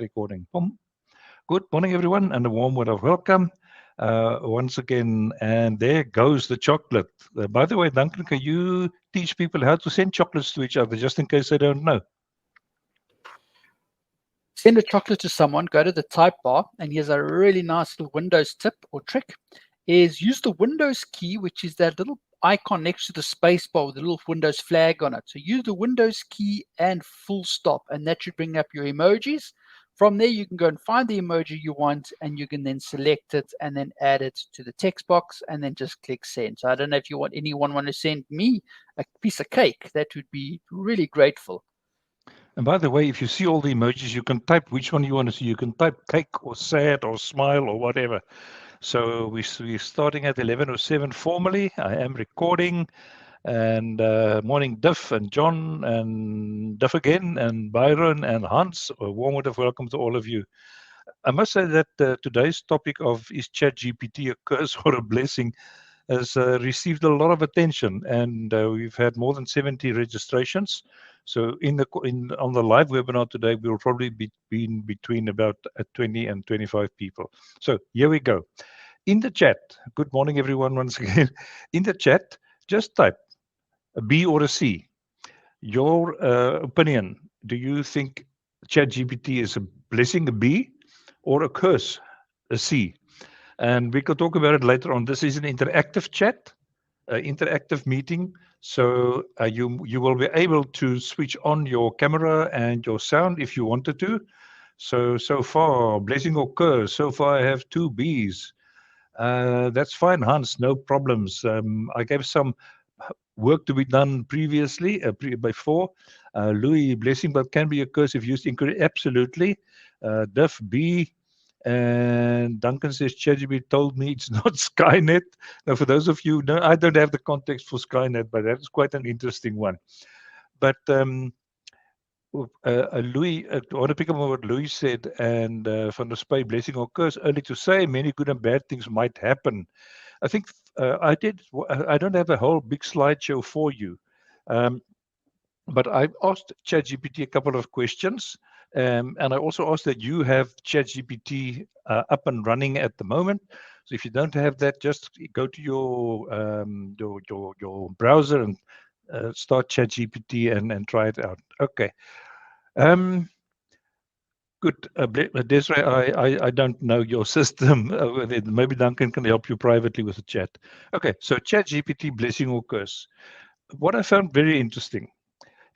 Recording. Boom. Good morning, everyone, and a warm word of welcome once again. And there goes the chocolate. By the way, Duncan, can you teach people how to send chocolates to each other, just in case they don't know? Send a chocolate to someone, go to the type bar, and here's a really nice little Windows tip or trick, is use the Windows key, which is that little icon next to the space bar with the little Windows flag on it. So use the Windows key and full stop, and that should bring up your emojis. From there, you can go and find the emoji you want, and you can then select it and then add it to the text box, and then just click send. So I don't know if anyone want to send me a piece of cake. That would be really grateful. And by the way, if you see all the emojis, you can type which one you want to see. You can type cake or sad or smile or whatever. So we're starting at 11:07 formally. I am recording. And morning, Duff and John and Duff again and Byron and Hans. A warm word of welcome to all of you. I must say that today's topic of is ChatGPT a curse or a blessing has received a lot of attention, and we've had more than 70 registrations. So on the live webinar today, we'll probably be between about 20 and 25 people. So here we go. In the chat, good morning, everyone, once again. In the chat, just type a B or a C. Your opinion. Do you think ChatGPT is a blessing, a B, or a curse, a C? And we could talk about it later on. This is an interactive chat, interactive meeting. So you will be able to switch on your camera and your sound if you wanted to. So far, blessing or curse. So far, I have 2 Bs. That's fine, Hans. No problems. I gave some work to be done previously, before. Louis, blessing, but can be a curse if used incorrectly. Absolutely. Duff B. And Duncan says, ChatGPT told me it's not Skynet. Now, for those of you, no, I don't have the context for Skynet, but that's quite an interesting one. But Louis, I want to pick up on what Louis said, and Van der Spy, blessing or curse, early to say, many good and bad things might happen. I think I don't have a whole big slideshow for you, um, but I asked ChatGPT a couple of questions, and I also asked that you have ChatGPT up and running at the moment. So if you don't have that, just go to your browser and start ChatGPT and try it out. Okay. Um, Good. Desiree, I don't know your system. Maybe Duncan can help you privately with the chat. Okay, so ChatGPT, blessing or curse. What I found very interesting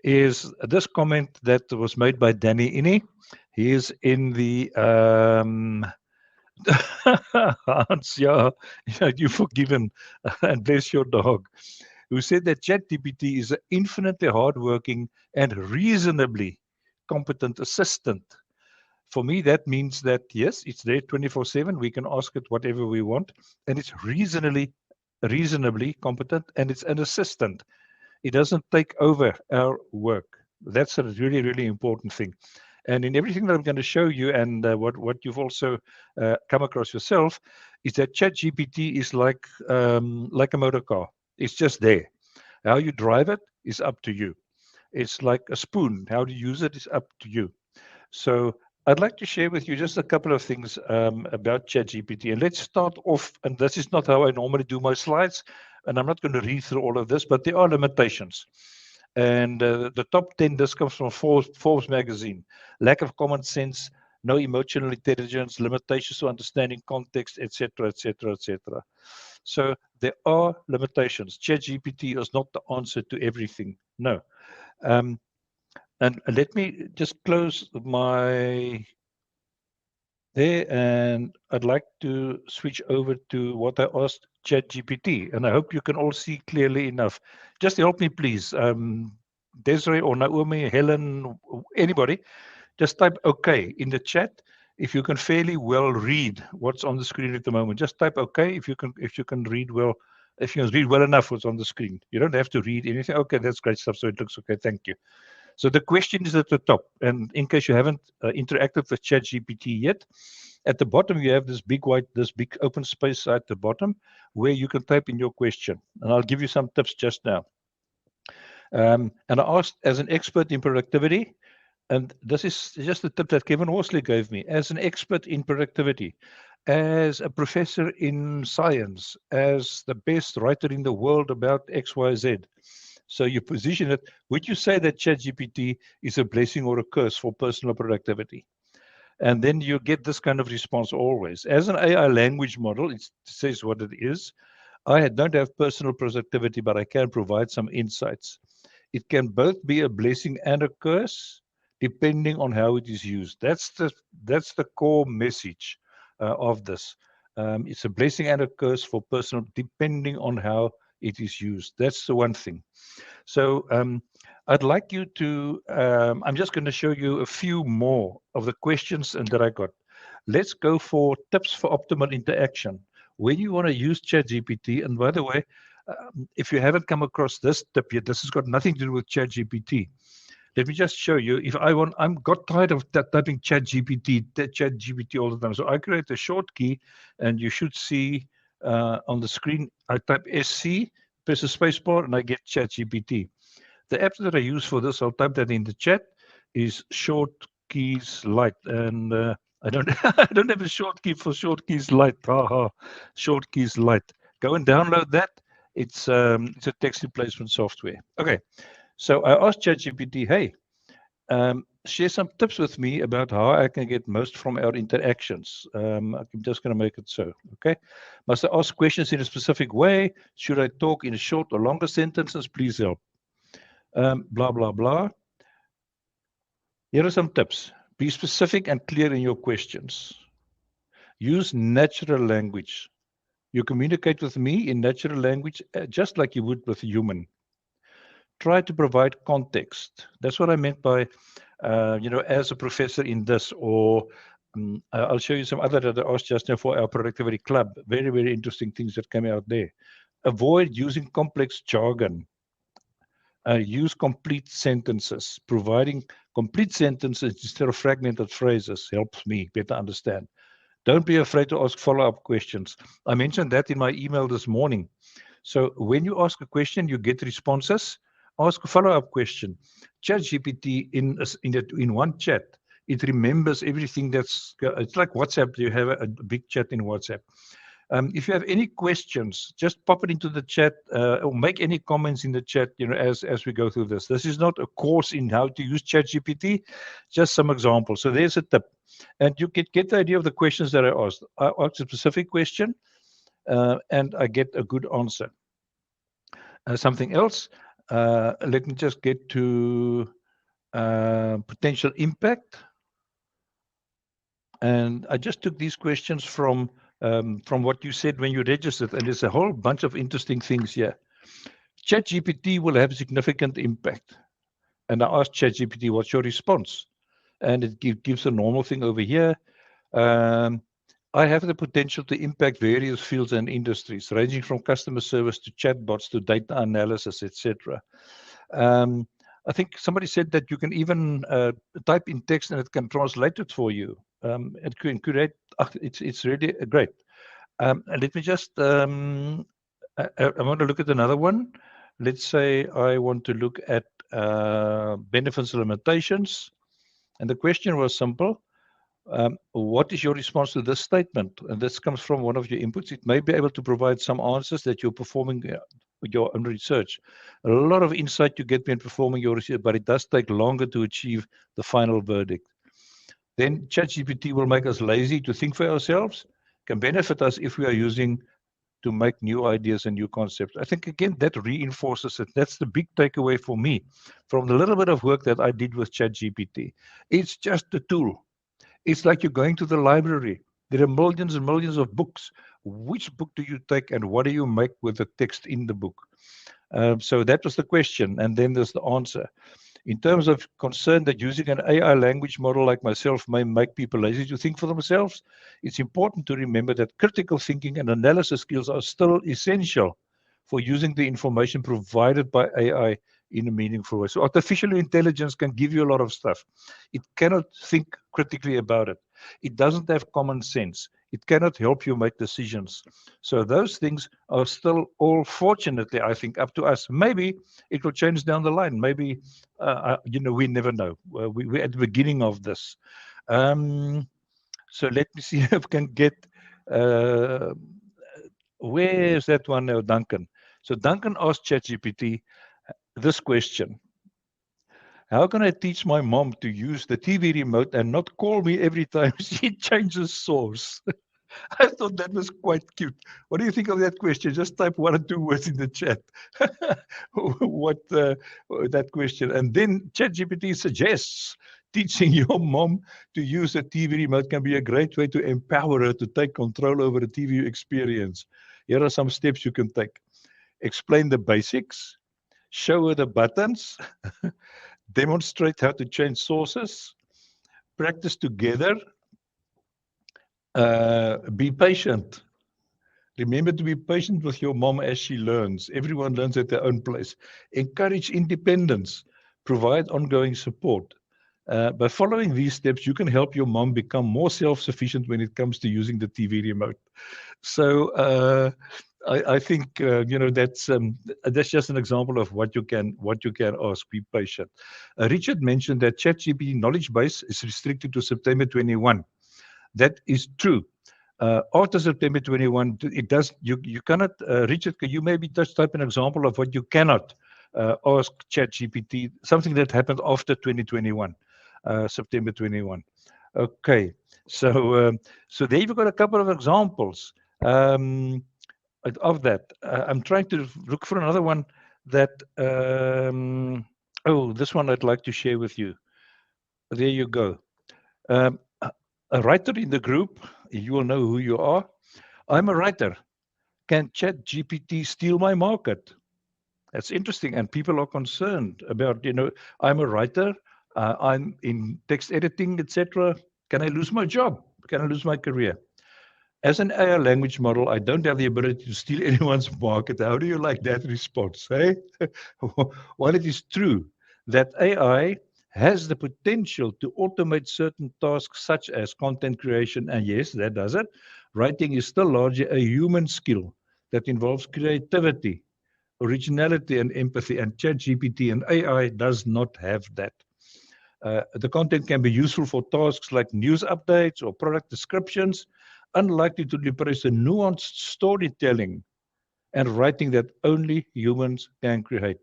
is this comment that was made by Danny Innie. He is in the Hans, yeah, you're forgiven, and bless your dog, who said that ChatGPT is an infinitely hardworking and reasonably competent assistant. For me, that means that yes, it's there 24/7. We can ask it whatever we want, and it's reasonably competent, and it's an assistant. It doesn't take over our work. That's a really, really important thing. And in everything that I'm going to show you, and what you've also come across yourself, is that ChatGPT is like a motor car. It's just there. How you drive it is up to you. It's like a spoon. How to use it is up to you. So I'd like to share with you just a couple of things about ChatGPT. And let's start off, and this is not how I normally do my slides, and I'm not going to read through all of this, but there are limitations. And the top 10, this comes from Forbes magazine. Lack of common sense, no emotional intelligence, limitations to understanding context, etc., etc., etc. So there are limitations. ChatGPT is not the answer to everything. No. And let me just close my there, and I'd like to switch over to what I asked ChatGPT, and I hope you can all see clearly enough. Just help me, please. Desiree or Naomi, Helen, anybody, just type OK in the chat if you can fairly well read what's on the screen at the moment. Just type OK if you can read well. If you can read well enough what's on the screen. You don't have to read anything. Okay, that's great stuff. So it looks okay. Thank you. So the question is at the top, and in case you haven't interacted with ChatGPT yet, at the bottom you have this big open space at the bottom where you can type in your question, and I'll give you some tips just now. And I asked, as an expert in productivity, And this is just a tip that Kevin Horsley gave me as an expert in productivity, as a professor in science, as the best writer in the world about XYZ. So you position it. Would you say that ChatGPT is a blessing or a curse for personal productivity? And then you get this kind of response always. As an AI language model, it says what it is. I don't have personal productivity, but I can provide some insights. It can both be a blessing and a curse, depending on how it is used. That's the core message of this. It's a blessing and a curse for personal, depending on how it is used. That's the one thing. So I'd like you to. I'm just going to show you a few more of the questions and that I got. Let's go for tips for optimal interaction. When you want to use ChatGPT, and by the way, if you haven't come across this tip yet, this has got nothing to do with ChatGPT. Let me just show you. If I want, I'm got tired of typing ChatGPT all the time. So I create a short key, and you should see on the screen. I type SC, press a space bar, and I get ChatGPT. The app that I use for this, I'll type that in the chat, is Short Keys Lite, and I don't I don't have a short key for Short Keys Lite. Haha, Short Keys Lite. Go and download that. It's a text replacement software. Okay, so I asked ChatGPT, hey, share some tips with me about how I can get most from our interactions. I'm just going to make it so. Okay. Must I ask questions in a specific way? Should I talk in short or longer sentences? Please help. Blah, blah, blah. Here are some tips. Be specific and clear in your questions. Use natural language. You communicate with me in natural language just like you would with a human. Try to provide context. That's what I meant by, as a professor in this, or I'll show you some other that I asked just now for our productivity club. Very, very interesting things that came out there. Avoid using complex jargon. Use complete sentences. Providing complete sentences instead of fragmented phrases helps me better understand. Don't be afraid to ask follow-up questions. I mentioned that in my email this morning. So when you ask a question, you get responses. Ask a follow-up question. ChatGPT in one chat, it remembers everything it's like WhatsApp. You have a big chat in WhatsApp. If you have any questions, just pop it into the chat or make any comments in the chat, as we go through this. This is not a course in how to use ChatGPT, just some examples. So there's a tip. And you get the idea of the questions that I asked. I asked a specific question and I get a good answer. Something else, let me just get to potential impact. And I just took these questions from what you said when you registered, and there's a whole bunch of interesting things here. ChatGPT will have significant impact. And I asked ChatGPT, what's your response? And it gives a normal thing over here. I have the potential to impact various fields and industries, ranging from customer service to chatbots to data analysis, etc. I think somebody said that you can even type in text and it can translate it for you. It can create. It's really great. Let me just. I want to look at another one. Let's say I want to look at benefits and limitations, and the question was simple. What is your response to this statement? And this comes from one of your inputs. It may be able to provide some answers that you're performing your own research. A lot of insight you get when performing your research, but it does take longer to achieve the final verdict. Then ChatGPT will make us lazy to think for ourselves, can benefit us if we are using to make new ideas and new concepts. I think, again, that reinforces it. That's the big takeaway for me from the little bit of work that I did with ChatGPT. It's just a tool. It's like you're going to the library. There are millions and millions of books. Which book do you take and what do you make with the text in the book? So that was the question. And then there's the answer. In terms of concern that using an AI language model like myself may make people lazy to think for themselves, it's important to remember that critical thinking and analysis skills are still essential for using the information provided by AI in a meaningful way. So artificial intelligence can give you a lot of stuff. It cannot think critically about it. It doesn't have common sense. It cannot help you make decisions. So those things are still all, fortunately, I think, up to us. Maybe it will change down the line. Maybe, we never know. We're at the beginning of this. So let me see if I can get, uh, where's that one now, Duncan? So Duncan asked ChatGPT this question. How can I teach my mom to use the TV remote and not call me every time she changes source? I thought that was quite cute. What do you think of that question? Just type 1 or 2 words in the chat. what that question, and then ChatGPT suggests teaching your mom to use a TV remote can be a great way to empower her to take control over the TV experience. Here are some steps you can take. Explain the basics. Show her the buttons. Demonstrate how to change sources. Practice together. Be patient. Remember to be patient with your mom as she learns. Everyone learns at their own pace. Encourage independence. Provide ongoing support. By following these steps, you can help your mom become more self-sufficient when it comes to using the TV remote. So I think that's just an example of what you can ask. Be patient. Richard mentioned that ChatGPT knowledge base is restricted to September 21. That is true. After September 21, it does. You cannot. Richard, can you maybe just type an example of what you cannot ask ChatGPT? Something that happened after 2021, September 21. Okay, so there you've got a couple of examples of that. I'm trying to look for another one that. This one I'd like to share with you. There you go. A writer in the group, you will know who you are. I'm a writer. Can ChatGPT steal my market? That's interesting, and people are concerned about. I'm a writer. I'm in text editing, etc. Can I lose my job? Can I lose my career? As an AI language model, I don't have the ability to steal anyone's market. How do you like that response? Hey? While it is true that AI has the potential to automate certain tasks such as content creation, and yes, that does it, writing is still largely a human skill that involves creativity, originality, and empathy, and ChatGPT and AI does not have that. The content can be useful for tasks like news updates or product descriptions, unlikely to replace the nuanced storytelling and writing that only humans can create.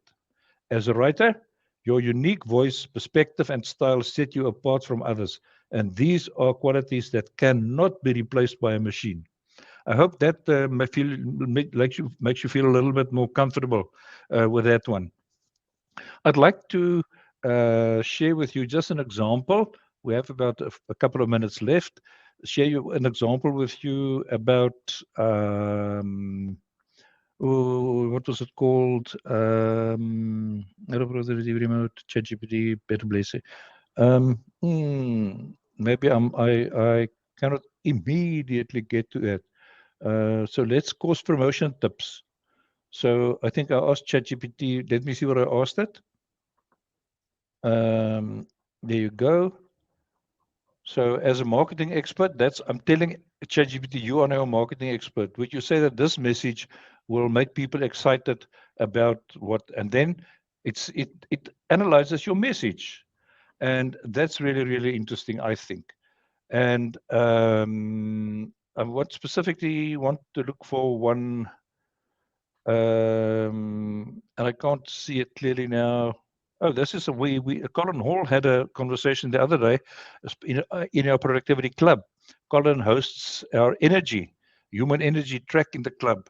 As a writer, your unique voice, perspective, and style set you apart from others, and these are qualities that cannot be replaced by a machine. I hope that makes you feel a little bit more comfortable with that one. I'd like to share with you just an example. We have about a couple of minutes left. Share an example with you about what was it called? Remote ChatGPT, better place. Maybe I cannot immediately get to that. So let's course promotion tips. So I think I asked ChatGPT. Let me see what I asked it. There you go. So as a marketing expert, I'm telling ChatGPT, you are now a marketing expert. Would you say that this message will make people excited about what? And then it analyzes your message, and that's really, really interesting, I think. And I specifically want to look for one, and I can't see it clearly now. Oh, this is Colin Hall had a conversation the other day in our productivity club. Colin hosts our human energy track in the club,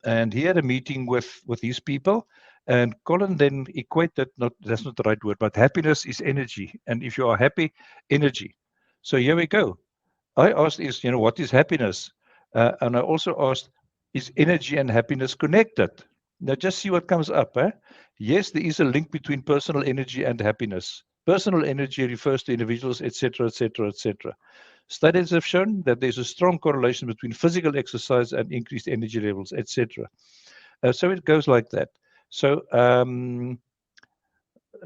and he had a meeting with these people. And Colin then equated, that's not the right word, but happiness is energy, and if you are happy, energy. So here we go. I asked what is happiness, and I also asked, is energy and happiness connected? Now just see what comes up. Yes, there is a link between personal energy and happiness. Personal energy refers to individuals, etc., etc., etc. Studies have shown that there's a strong correlation between physical exercise and increased energy levels, etc. So it goes like that. So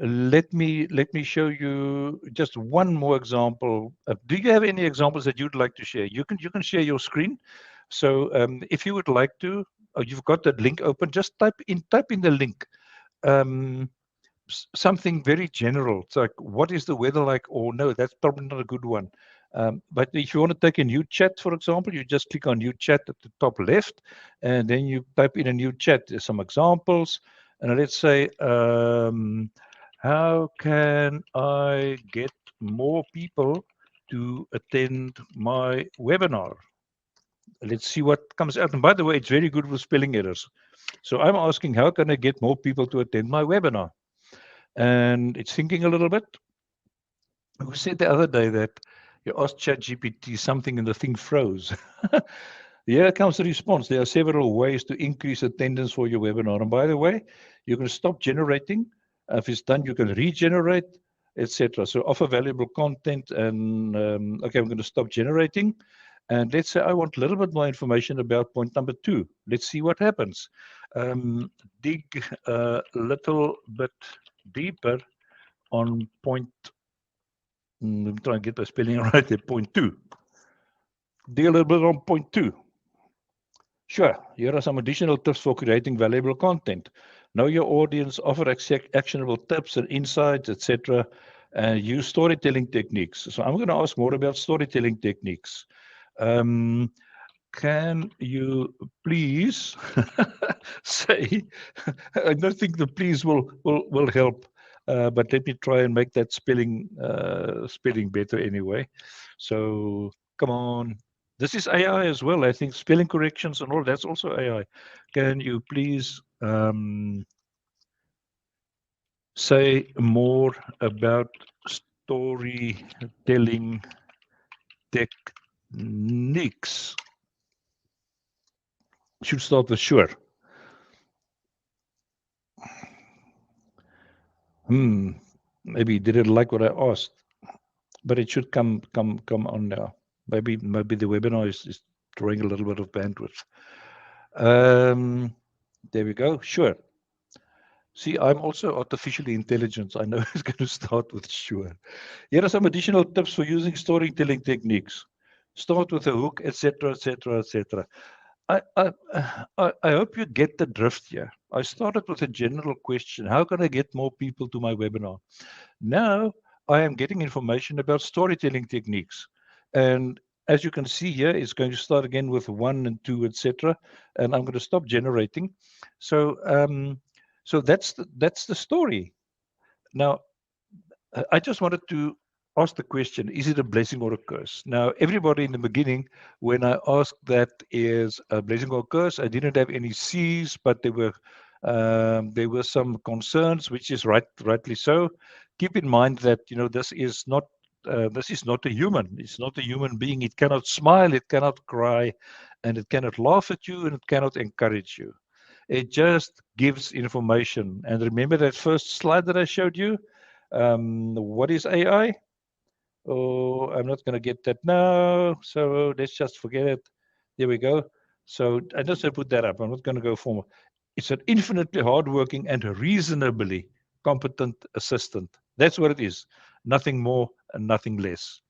let me show you just one more example. Do you have any examples that you'd like to share? You can share your screen. So if you would like to, you've got that link open. Just type in the link. Um, Something very general. It's like, what is the weather like? Or no, that's probably not a good one. But if you want to take a new chat, for example, you just click on new chat at the top left, and then you type in a new chat. There's some examples. And let's say, how can I get more people to attend my webinar? Let's see what comes out. And by the way, it's very good with spelling errors. So I'm asking, how can I get more people to attend my webinar? And it's thinking a little bit. Who said the other day that you asked ChatGPT something and the thing froze? Here comes the response. There are several ways to increase attendance for your webinar. And by the way, you can stop generating. If it's done, you can regenerate, etc. So offer valuable content. And okay, I'm going to stop generating. And let's say I want a little bit more information about point number 2. Let's see what happens. Dig a little bit deeper on point. Let me try and get the spelling right there. Point 2. Dig a little bit on point 2. Sure, here are some additional tips for creating valuable content. Know your audience, offer actionable tips and insights, etc. And use storytelling techniques. So I'm going to ask more about storytelling techniques. Um, can you please say, I don't think the please will help, but let me try and make that spelling better anyway. So come on. This is AI as well. I think spelling corrections and all that's also AI. Can you please say more about storytelling techniques? Should start with sure. Maybe he didn't like what I asked, but it should come on now. Maybe the webinar is drawing a little bit of bandwidth. There we go. Sure. See, I'm also artificially intelligent. I know it's going to start with sure. Here are some additional tips for using storytelling techniques. Start with a hook, etc., etc., etc. I hope you get the drift here. I started with a general question. How can I get more people to my webinar? Now I am getting information about storytelling techniques. And as you can see here, it's going to start again with 1 and 2, etc. And I'm going to stop generating. So so that's the story. Now I just wanted to ask the question, is it a blessing or a curse? Now, everybody in the beginning, when I asked that is a blessing or a curse, I didn't have any C's, but there were some concerns, which is rightly so. Keep in mind that this is not a human. It's not a human being. It cannot smile, it cannot cry, and it cannot laugh at you, and it cannot encourage you. It just gives information. And remember that first slide that I showed you? What is AI? Oh, I'm not going to get that now. So let's just forget it. There we go. So I just put that up. I'm not going to go forward. It's an infinitely hardworking and reasonably competent assistant. That's what it is. Nothing more and nothing less.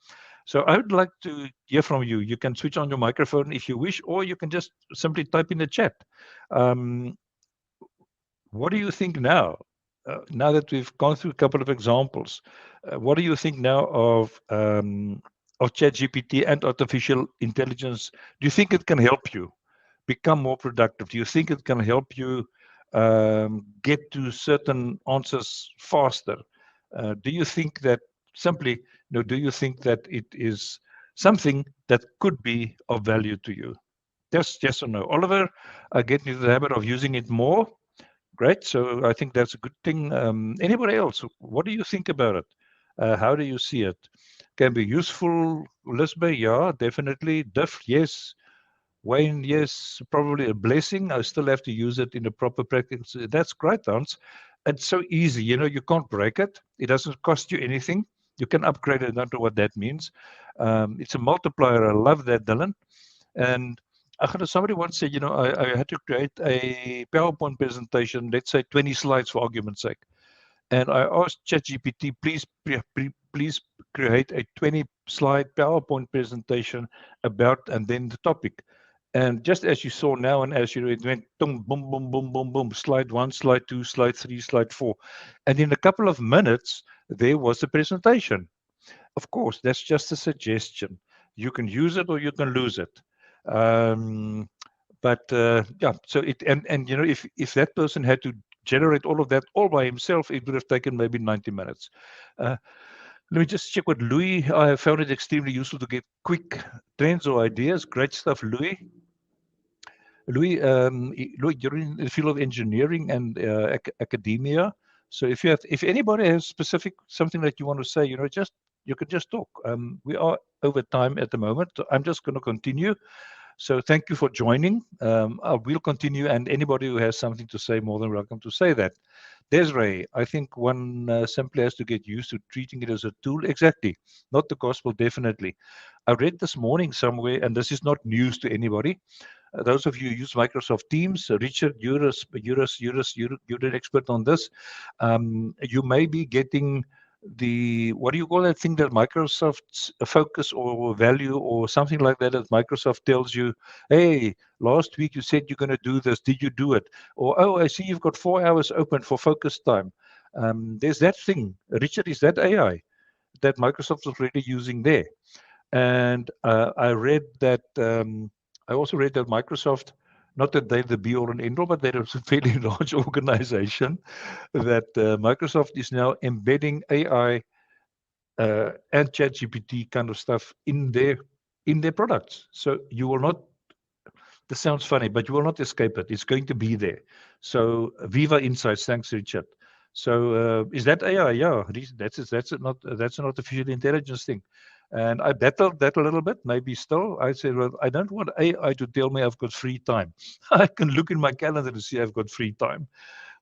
So I would like to hear from you. You can switch on your microphone if you wish, or you can just simply type in the chat. Um, what do you think now? Now that we've gone through a couple of examples, what do you think now of ChatGPT and artificial intelligence? Do you think it can help you become more productive? Do you think it can help you get to certain answers faster? Do you think that simply, do you think that it is something that could be of value to you? Just yes or no. Oliver, get into the habit of using it more. Great. So I think that's a good thing. Anybody else? What do you think about it? How do you see it? Can be useful, Lisbeth? Yeah, definitely. Diff, yes. Wayne, yes. Probably a blessing. I still have to use it in a proper practice. That's great, Hans. It's so easy. You can't break it. It doesn't cost you anything. You can upgrade it. I don't know what that means. It's a multiplier. I love that, Dylan. And somebody once said, I had to create a PowerPoint presentation, let's say 20 slides for argument's sake. And I asked ChatGPT, please create a 20-slide PowerPoint presentation about, and then the topic. And just as you saw now, and as you it went boom, boom, boom, boom, boom, boom, slide 1, slide 2, slide 3, slide 4. And in a couple of minutes, there was a presentation. Of course, that's just a suggestion. You can use it or you can lose it. Um, but yeah, so and if that person had to generate all of that all by himself, it would have taken maybe 90 minutes. Uh, Let me just check with Louis. I have found it extremely useful to get quick trends or ideas. Great stuff, Louis. Louis, you're in the field of engineering and academia. So if anybody has specific something that you want to say, just you can just talk. We are over time at the moment. So I'm just going to continue. So thank you for joining. I will continue, and anybody who has something to say, more than welcome to say that. Desiree, I think one simply has to get used to treating it as a tool. Exactly, not the gospel, definitely. I read this morning somewhere, and this is not news to anybody. Those of you who use Microsoft Teams, Richard, you're an expert on this. You may be getting what do you call that thing that Microsoft's focus or value or something like that Microsoft tells you, hey, last week you said you're going to do this. Did you do it? Or, oh, I see you've got 4 hours open for focus time. There's that thing. Richard, is that AI that Microsoft is already using there? And I read that, I also read that Microsoft, not that they're the be all and end all, but they're a fairly large organization, that Microsoft is now embedding AI and ChatGPT kind of stuff in their products. So you will not. This sounds funny, but you will not escape it. It's going to be there. So Viva Insights, thanks, Richard. So is that AI? Yeah, that's an artificial intelligence thing. And I battled that a little bit. Maybe still, I said, well, I don't want AI to tell me I've got free time. I can look in my calendar to see I've got free time,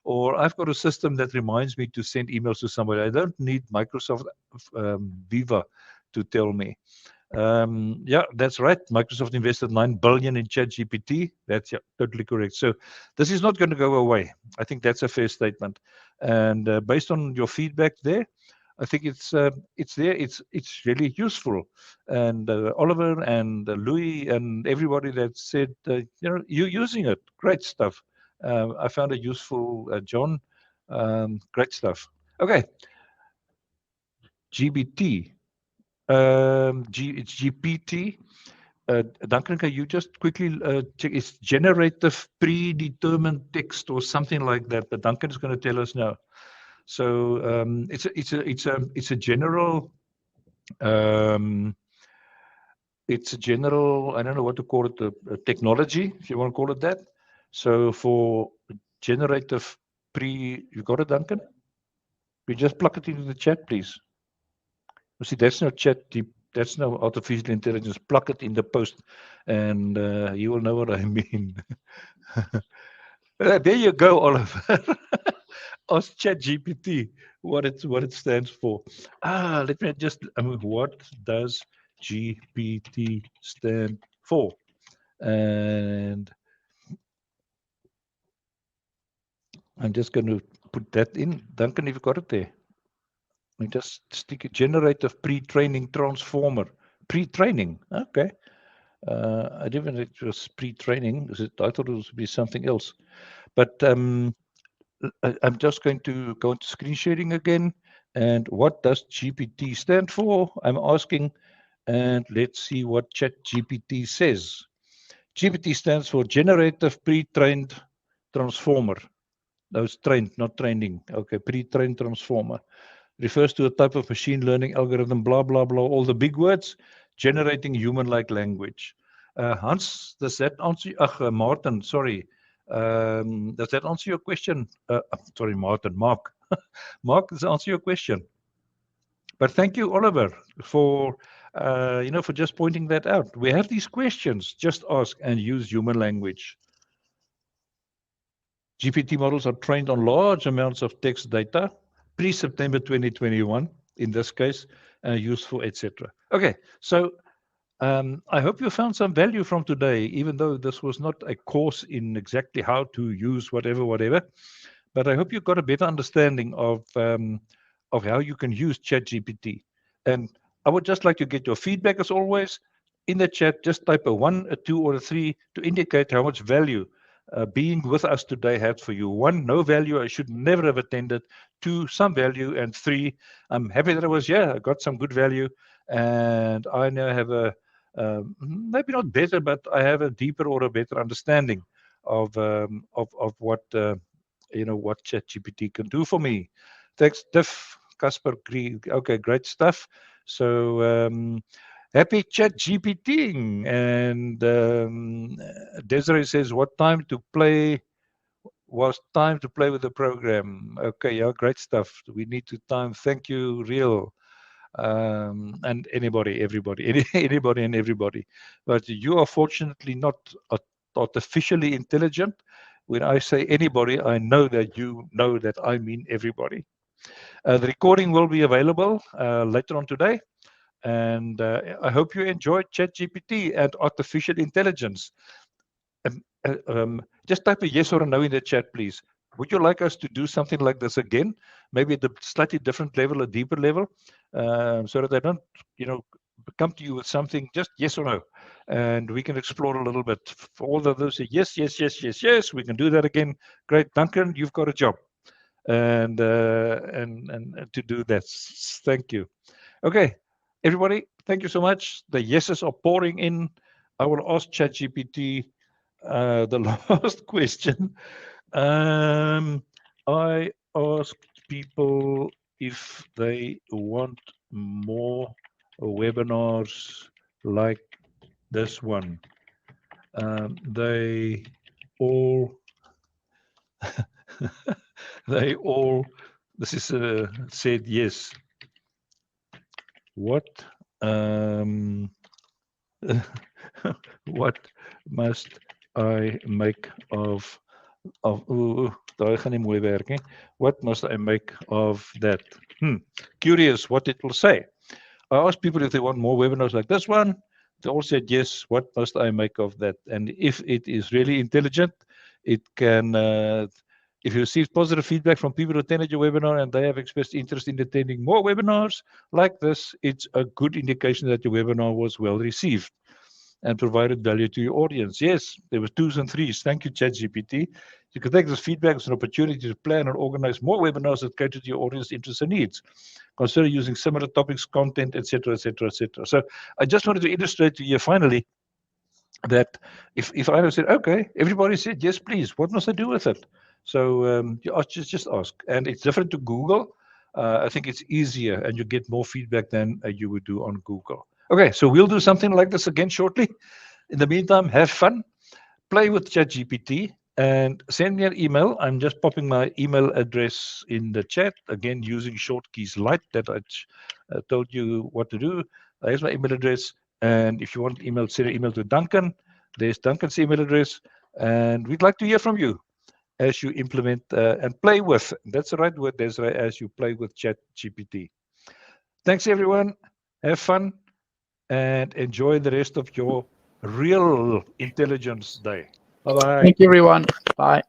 or I've got a system that reminds me to send emails to somebody. I don't need Microsoft Viva to tell me. Yeah, that's right. Microsoft invested 9 billion in ChatGPT. That's yeah, totally correct. So this is not going to go away. I think that's a fair statement. And based on your feedback there, I think it's there. It's really useful. And Oliver and Louis and everybody that said, you're using it. Great stuff. I found it useful, John. Great stuff. Okay, GBT. It's GPT. Duncan, can you just quickly check? It's generative predetermined text or something like that. But Duncan is going to tell us now. So it's a general. Um, it's a general. I don't know what to call it. A technology, if you want to call it that. So for generative you got it, Duncan? You just plug it into the chat, please. You see, that's no chat deep. That's no artificial intelligence. Plug it in the post, and you will know what I mean. There you go, Oliver. Ask ChatGPT what it stands for. Let me just. What does GPT stand for? And I'm just going to put that in. Duncan, if you got it there, I just stick a generative pre-training transformer. Pre-training, okay. I didn't know it was pre-training. I thought it was be something else. But I'm just going to go into screen sharing again. And what does GPT stand for? I'm asking. And let's see what ChatGPT says. GPT stands for Generative Pre-trained Transformer. Those trained, not training. Okay, pre-trained transformer. Refers to a type of machine learning algorithm, blah, blah, blah, all the big words, generating human-like language. Hans, does that answer? Martin, sorry. Does that answer your question? Sorry, Martin, Mark. Mark, does that answer your question? But thank you, Oliver, for for just pointing that out. We have these questions. Just ask and use human language. GPT models are trained on large amounts of text data, pre-September 2021, in this case, useful, etc. Okay, so I hope you found some value from today, even though this was not a course in exactly how to use whatever. but I hope you got a better understanding of how you can use ChatGPT. And I would just like to get your feedback as always in the chat. Just type a 1, a 2, or a 3 to indicate how much value being with us today had for you. 1, no value, I should never have attended. 2, some value. And 3, I'm happy that I was here. I got some good value. And I now have a, maybe not better, but I have a deeper or a better understanding of what what ChatGPT can do for me. Thanks, Tiff, Casper. Okay, great stuff. So happy ChatGPT. And Desiree says, "What time to play?" Was time to play with the program. Okay, yeah, great stuff. We need to time. Thank you, real. And anybody, everybody, anybody and everybody. But you are fortunately not artificially intelligent. When I say anybody, I know that you know that I mean everybody. The recording will be available later on today. And I hope you enjoyed ChatGPT and artificial intelligence. Just type a yes or a no in the chat, please. Would you like us to do something like this again? Maybe at a slightly different level, a deeper level, so that I don't, come to you with something. Just yes or no, and we can explore a little bit. For all of those say yes, yes, yes, yes, yes, we can do that again. Great, Duncan, you've got a job, and to do that. Thank you. Okay, everybody, thank you so much. The yeses are pouring in. I will ask ChatGPT the last question. I asked people if they want more webinars like this one. They all, they all, this is said yes. What, what must I make of daai gaan nie mooi werk nie. What must I make of that? Curious what it will say. I asked people if they want more webinars like this one. They all said yes. What must I make of that? And if it is really intelligent, it can. If you receive positive feedback from people who attended your webinar and they have expressed interest in attending more webinars like this, it's a good indication that your webinar was well received and provided value to your audience. Yes, there were 2s and 3s. Thank you, ChatGPT. You can take this feedback as an opportunity to plan and organize more webinars that cater to your audience interests and needs. Consider using similar topics, content, etc., etc., etc. So I just wanted to illustrate to you finally that if I said, okay, everybody said, yes, please, what must I do with it? So you just ask. And it's different to Google. I think it's easier and you get more feedback than you would do on Google. Okay, so we'll do something like this again shortly. In the meantime, have fun, play with ChatGPT, and send me an email. I'm just popping my email address in the chat, again, using short keys light that I told you what to do. Here's my email address. And if you want email, send an email to Duncan. There's Duncan's email address. And we'd like to hear from you as you implement and play with. That's the right word, Desiree, as you play with ChatGPT. Thanks, everyone. Have fun and enjoy the rest of your real intelligence day. Bye-bye. Thank you, everyone. Bye.